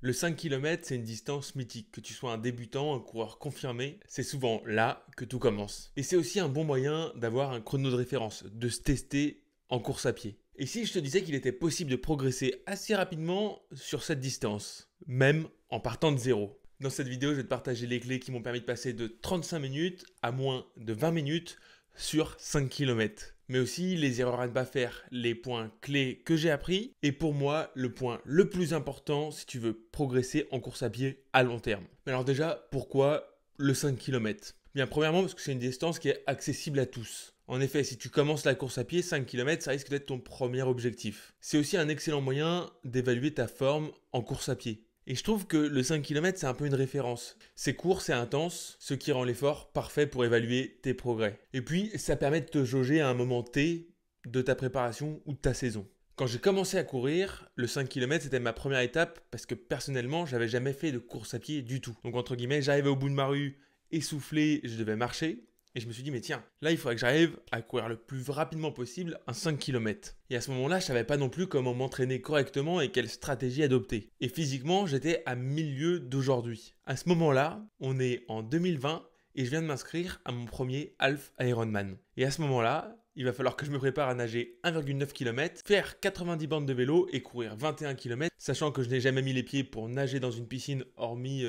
Le 5 km, c'est une distance mythique. Que tu sois un débutant, un coureur confirmé, c'est souvent là que tout commence. Et c'est aussi un bon moyen d'avoir un chrono de référence, de se tester en course à pied. Et si je te disais qu'il était possible de progresser assez rapidement sur cette distance, même en partant de zéro? Dans cette vidéo, je vais te partager les clés qui m'ont permis de passer de 35 minutes à moins de 20 minutes sur 5 km. Mais aussi les erreurs à ne pas faire, les points clés que j'ai appris et pour moi le point le plus important si tu veux progresser en course à pied à long terme. Mais alors déjà, pourquoi le 5 km? Bien premièrement parce que c'est une distance qui est accessible à tous. En effet, si tu commences la course à pied, 5 km, ça risque d'être ton premier objectif. C'est aussi un excellent moyen d'évaluer ta forme en course à pied. Et je trouve que le 5 km, c'est un peu une référence. C'est court, c'est intense, ce qui rend l'effort parfait pour évaluer tes progrès. Et puis, ça permet de te jauger à un moment T de ta préparation ou de ta saison. Quand j'ai commencé à courir, le 5 km, c'était ma première étape parce que personnellement, j'avais jamais fait de course à pied du tout. Donc, entre guillemets, j'arrivais au bout de ma rue, essoufflé, je devais marcher. Et je me suis dit, mais tiens, là, il faudrait que j'arrive à courir le plus rapidement possible un 5 km. Et à ce moment-là, je savais pas non plus comment m'entraîner correctement et quelle stratégie adopter. Et physiquement, j'étais à 1000 lieues d'aujourd'hui. À ce moment-là, on est en 2020 et je viens de m'inscrire à mon premier Half Ironman. Et à ce moment-là, il va falloir que je me prépare à nager 1,9 km, faire 90 bandes de vélo et courir 21 km, sachant que je n'ai jamais mis les pieds pour nager dans une piscine, hormis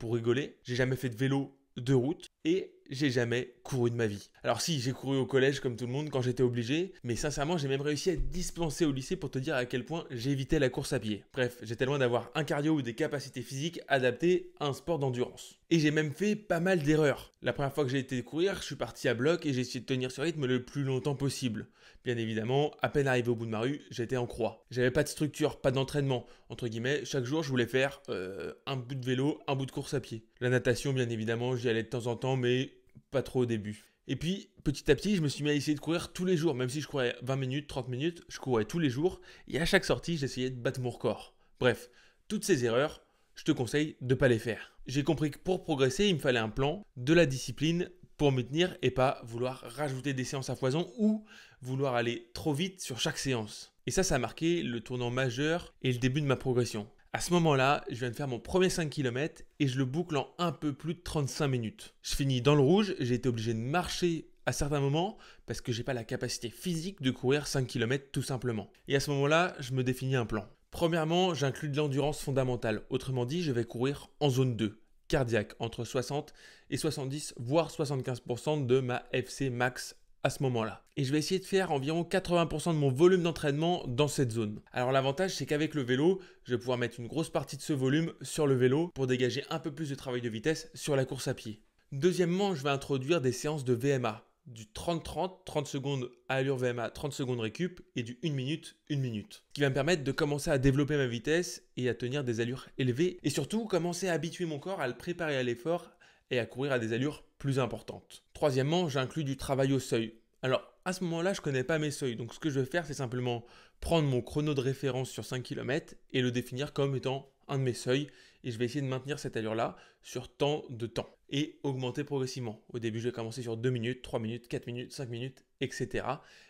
pour rigoler. J'ai jamais fait de vélo de route et j'ai jamais couru de ma vie. Alors si, j'ai couru au collège comme tout le monde quand j'étais obligé, mais sincèrement j'ai même réussi à être dispensé au lycée pour te dire à quel point j'évitais la course à pied. Bref, j'étais loin d'avoir un cardio ou des capacités physiques adaptées à un sport d'endurance. Et j'ai même fait pas mal d'erreurs. La première fois que j'ai été courir, je suis parti à bloc et j'ai essayé de tenir ce rythme le plus longtemps possible. Bien évidemment, à peine arrivé au bout de ma rue, j'étais en croix. J'avais pas de structure, pas d'entraînement. Entre guillemets, chaque jour je voulais faire un bout de vélo, un bout de course à pied. La natation, bien évidemment, j'y allais de temps en temps, mais pas trop au début. Et puis, petit à petit, je me suis mis à essayer de courir tous les jours. Même si je courais 20 minutes, 30 minutes, je courais tous les jours. Et à chaque sortie, j'essayais de battre mon record. Bref, toutes ces erreurs, je te conseille de ne pas les faire. J'ai compris que pour progresser, il me fallait un plan, de la discipline pour me tenir et pas vouloir rajouter des séances à foison ou vouloir aller trop vite sur chaque séance. Et ça a marqué le tournant majeur et le début de ma progression. À ce moment-là, je viens de faire mon premier 5 km et je le boucle en un peu plus de 35 minutes. Je finis dans le rouge, j'ai été obligé de marcher à certains moments parce que j'ai pas la capacité physique de courir 5 km tout simplement. Et à ce moment-là, je me définis un plan. Premièrement, j'inclus de l'endurance fondamentale. Autrement dit, je vais courir en zone 2, cardiaque, entre 60 et 70, voire 75% de ma FC max à ce moment-là. Et je vais essayer de faire environ 80% de mon volume d'entraînement dans cette zone. Alors l'avantage, c'est qu'avec le vélo, je vais pouvoir mettre une grosse partie de ce volume sur le vélo pour dégager un peu plus de travail de vitesse sur la course à pied. Deuxièmement, je vais introduire des séances de VMA, du 30-30, 30 secondes à allure VMA, 30 secondes récup et du 1 minute, 1 minute. Ce qui va me permettre de commencer à développer ma vitesse et à tenir des allures élevées et surtout commencer à habituer mon corps à le préparer à l'effort et à courir à des allures plus importantes. Troisièmement, j'inclus du travail au seuil. Alors, à ce moment-là, je ne connais pas mes seuils. Donc, ce que je vais faire, c'est simplement prendre mon chrono de référence sur 5 km et le définir comme étant un de mes seuils. Et je vais essayer de maintenir cette allure-là sur tant de temps et augmenter progressivement. Au début, je vais commencer sur 2 minutes, 3 minutes, 4 minutes, 5 minutes, etc.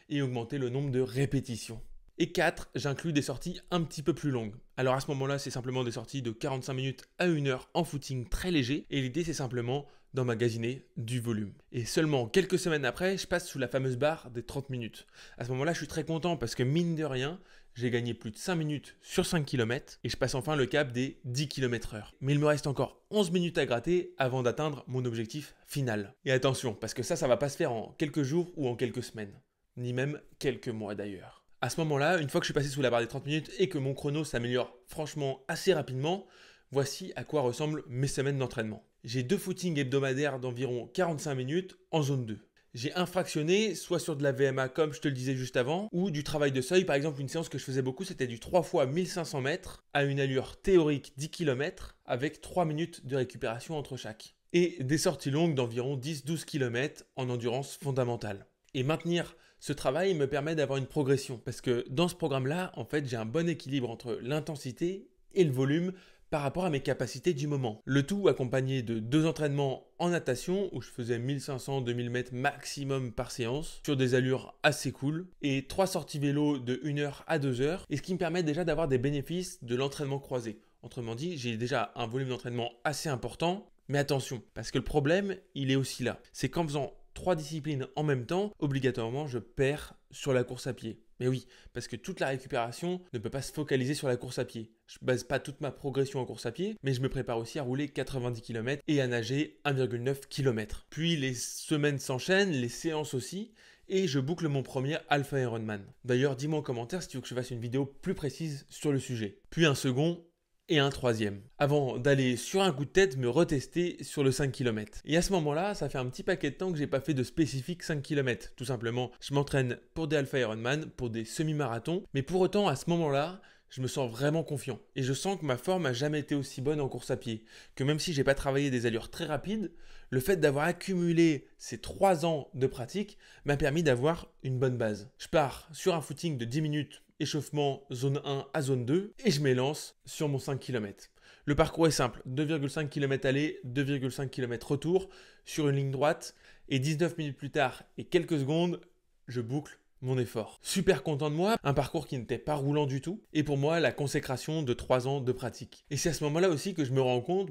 Et augmenter le nombre de répétitions. Et 4, j'inclus des sorties un petit peu plus longues. Alors à ce moment-là, c'est simplement des sorties de 45 minutes à 1 heure en footing très léger. Et l'idée, c'est simplement d'emmagasiner du volume. Et seulement quelques semaines après, je passe sous la fameuse barre des 30 minutes. À ce moment-là, je suis très content parce que mine de rien, j'ai gagné plus de 5 minutes sur 5 km et je passe enfin le cap des 10 km/h. Mais il me reste encore 11 minutes à gratter avant d'atteindre mon objectif final. Et attention, parce que ça va pas se faire en quelques jours ou en quelques semaines, ni même quelques mois d'ailleurs. À ce moment-là, une fois que je suis passé sous la barre des 30 minutes et que mon chrono s'améliore franchement assez rapidement, voici à quoi ressemblent mes semaines d'entraînement. J'ai 2 footings hebdomadaires d'environ 45 minutes en zone 2. J'ai un fractionné, soit sur de la VMA comme je te le disais juste avant, ou du travail de seuil. Par exemple, une séance que je faisais beaucoup, c'était du 3 fois 1500 mètres à une allure théorique 10 km avec 3 minutes de récupération entre chaque. Et des sorties longues d'environ 10-12 km en endurance fondamentale. Et maintenir ce travail me permet d'avoir une progression parce que dans ce programme-là, en fait, j'ai un bon équilibre entre l'intensité et le volume par rapport à mes capacités du moment. Le tout accompagné de 2 entraînements en natation où je faisais 1500-2000 mètres maximum par séance sur des allures assez cool et 3 sorties vélo de 1 heure à 2 heures et ce qui me permet déjà d'avoir des bénéfices de l'entraînement croisé. Autrement dit, j'ai déjà un volume d'entraînement assez important. Mais attention, parce que le problème, il est aussi là. C'est qu'en faisant 3 disciplines en même temps, obligatoirement, je perds sur la course à pied. Mais oui, parce que toute la récupération ne peut pas se focaliser sur la course à pied. Je ne base pas toute ma progression en course à pied, mais je me prépare aussi à rouler 90 km et à nager 1,9 km. Puis les semaines s'enchaînent, les séances aussi, et je boucle mon premier Alpha Ironman. D'ailleurs, dis-moi en commentaire si tu veux que je fasse une vidéo plus précise sur le sujet. Puis un second et un troisième, avant d'aller sur un coup de tête me retester sur le 5 km. Et à ce moment-là, ça fait un petit paquet de temps que j'ai pas fait de spécifique 5 km. Tout simplement, je m'entraîne pour des Alpha Ironman, pour des semi-marathons, mais pour autant, à ce moment-là, je me sens vraiment confiant. Et je sens que ma forme n'a jamais été aussi bonne en course à pied. Que même si j'ai pas travaillé des allures très rapides, le fait d'avoir accumulé ces 3 ans de pratique m'a permis d'avoir une bonne base. Je pars sur un footing de 10 minutes, échauffement zone 1 à zone 2, et je m'élance sur mon 5 km. Le parcours est simple, 2,5 km aller, 2,5 km retour, sur une ligne droite, et 19 minutes plus tard et quelques secondes, je boucle mon effort. Super content de moi, un parcours qui n'était pas roulant du tout, et pour moi la consécration de 3 ans de pratique. Et c'est à ce moment-là aussi que je me rends compte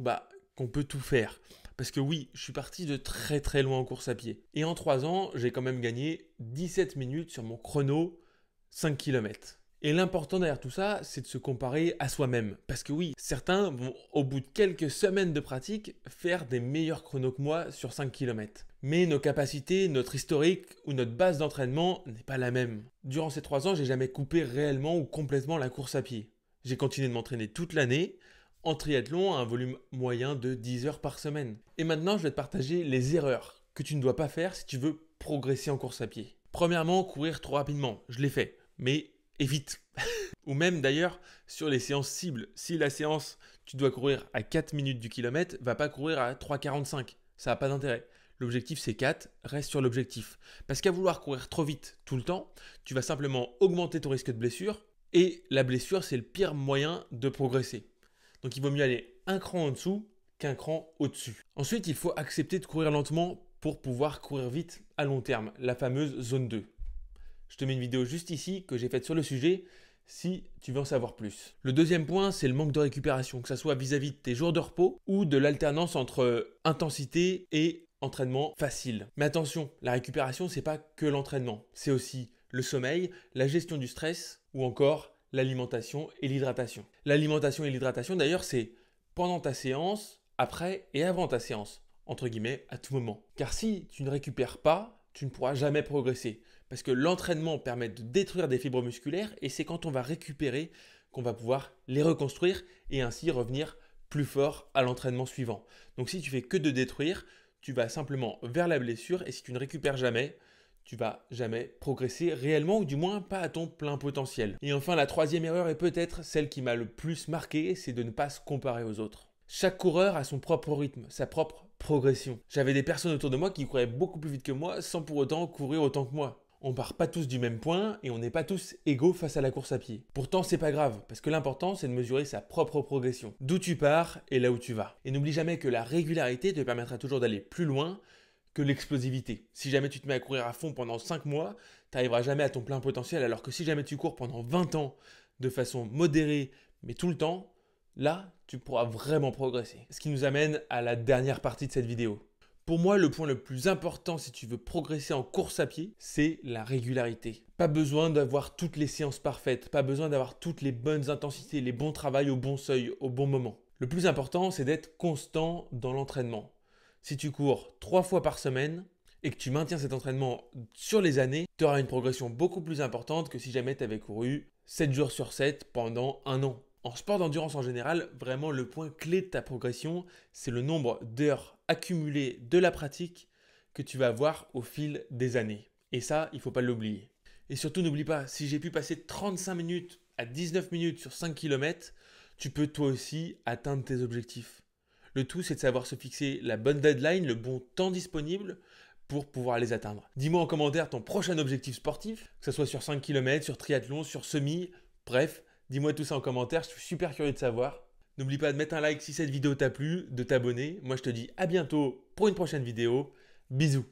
qu'on peut tout faire. Parce que oui, je suis parti de très très loin en course à pied. Et en 3 ans, j'ai quand même gagné 17 minutes sur mon chrono 5 km. Et l'important derrière tout ça, c'est de se comparer à soi-même. Parce que oui, certains vont au bout de quelques semaines de pratique faire des meilleurs chronos que moi sur 5 km. Mais nos capacités, notre historique ou notre base d'entraînement n'est pas la même. Durant ces 3 ans, j'ai jamais coupé réellement ou complètement la course à pied. J'ai continué de m'entraîner toute l'année, en triathlon à un volume moyen de 10 heures par semaine. Et maintenant, je vais te partager les erreurs que tu ne dois pas faire si tu veux progresser en course à pied. Premièrement, courir trop rapidement. Je l'ai fait, mais évite. Ou même d'ailleurs sur les séances cibles. Si la séance, tu dois courir à 4 minutes du kilomètre, va pas courir à 3,45. Ça n'a pas d'intérêt. L'objectif c'est 4, reste sur l'objectif. Parce qu'à vouloir courir trop vite tout le temps, tu vas simplement augmenter ton risque de blessure. Et la blessure, c'est le pire moyen de progresser. Donc il vaut mieux aller un cran en dessous qu'un cran au-dessus. Ensuite, il faut accepter de courir lentement pour pouvoir courir vite à long terme, la fameuse zone 2. Je te mets une vidéo juste ici que j'ai faite sur le sujet si tu veux en savoir plus. Le deuxième point, c'est le manque de récupération, que ce soit vis-à-vis de tes jours de repos ou de l'alternance entre intensité et entraînement facile. Mais attention, la récupération, c'est pas que l'entraînement, c'est aussi le sommeil, la gestion du stress ou encore l'alimentation et l'hydratation. L'alimentation et l'hydratation, d'ailleurs, c'est pendant ta séance, après et avant ta séance, entre guillemets, à tout moment. Car si tu ne récupères pas, tu ne pourras jamais progresser. Parce que l'entraînement permet de détruire des fibres musculaires et c'est quand on va récupérer qu'on va pouvoir les reconstruire et ainsi revenir plus fort à l'entraînement suivant. Donc si tu fais que de détruire, tu vas simplement vers la blessure et si tu ne récupères jamais, tu vas jamais progresser réellement ou du moins pas à ton plein potentiel. Et enfin, la troisième erreur est peut-être celle qui m'a le plus marqué, c'est de ne pas se comparer aux autres. Chaque coureur a son propre rythme, sa propre progression. J'avais des personnes autour de moi qui couraient beaucoup plus vite que moi sans pour autant courir autant que moi. On part pas tous du même point et on n'est pas tous égaux face à la course à pied. Pourtant, c'est pas grave parce que l'important c'est de mesurer sa propre progression. D'où tu pars et là où tu vas. Et n'oublie jamais que la régularité te permettra toujours d'aller plus loin que l'explosivité. Si jamais tu te mets à courir à fond pendant 5 mois, tu n'arriveras jamais à ton plein potentiel alors que si jamais tu cours pendant 20 ans de façon modérée mais tout le temps, là, tu pourras vraiment progresser. Ce qui nous amène à la dernière partie de cette vidéo. Pour moi, le point le plus important si tu veux progresser en course à pied, c'est la régularité. Pas besoin d'avoir toutes les séances parfaites, pas besoin d'avoir toutes les bonnes intensités, les bons travails au bon seuil, au bon moment. Le plus important, c'est d'être constant dans l'entraînement. Si tu cours 3 fois par semaine et que tu maintiens cet entraînement sur les années, tu auras une progression beaucoup plus importante que si jamais tu avais couru 7 jours sur 7 pendant un an. En sport d'endurance en général, vraiment le point clé de ta progression, c'est le nombre d'heures accumulées de la pratique que tu vas avoir au fil des années. Et ça, il ne faut pas l'oublier. Et surtout, n'oublie pas, si j'ai pu passer 35 minutes à 19 minutes sur 5 km, tu peux toi aussi atteindre tes objectifs. Le tout, c'est de savoir se fixer la bonne deadline, le bon temps disponible pour pouvoir les atteindre. Dis-moi en commentaire ton prochain objectif sportif, que ce soit sur 5 km, sur triathlon, sur semi, bref, dis-moi tout ça en commentaire, je suis super curieux de savoir. N'oublie pas de mettre un like si cette vidéo t'a plu, de t'abonner. Moi, je te dis à bientôt pour une prochaine vidéo. Bisous.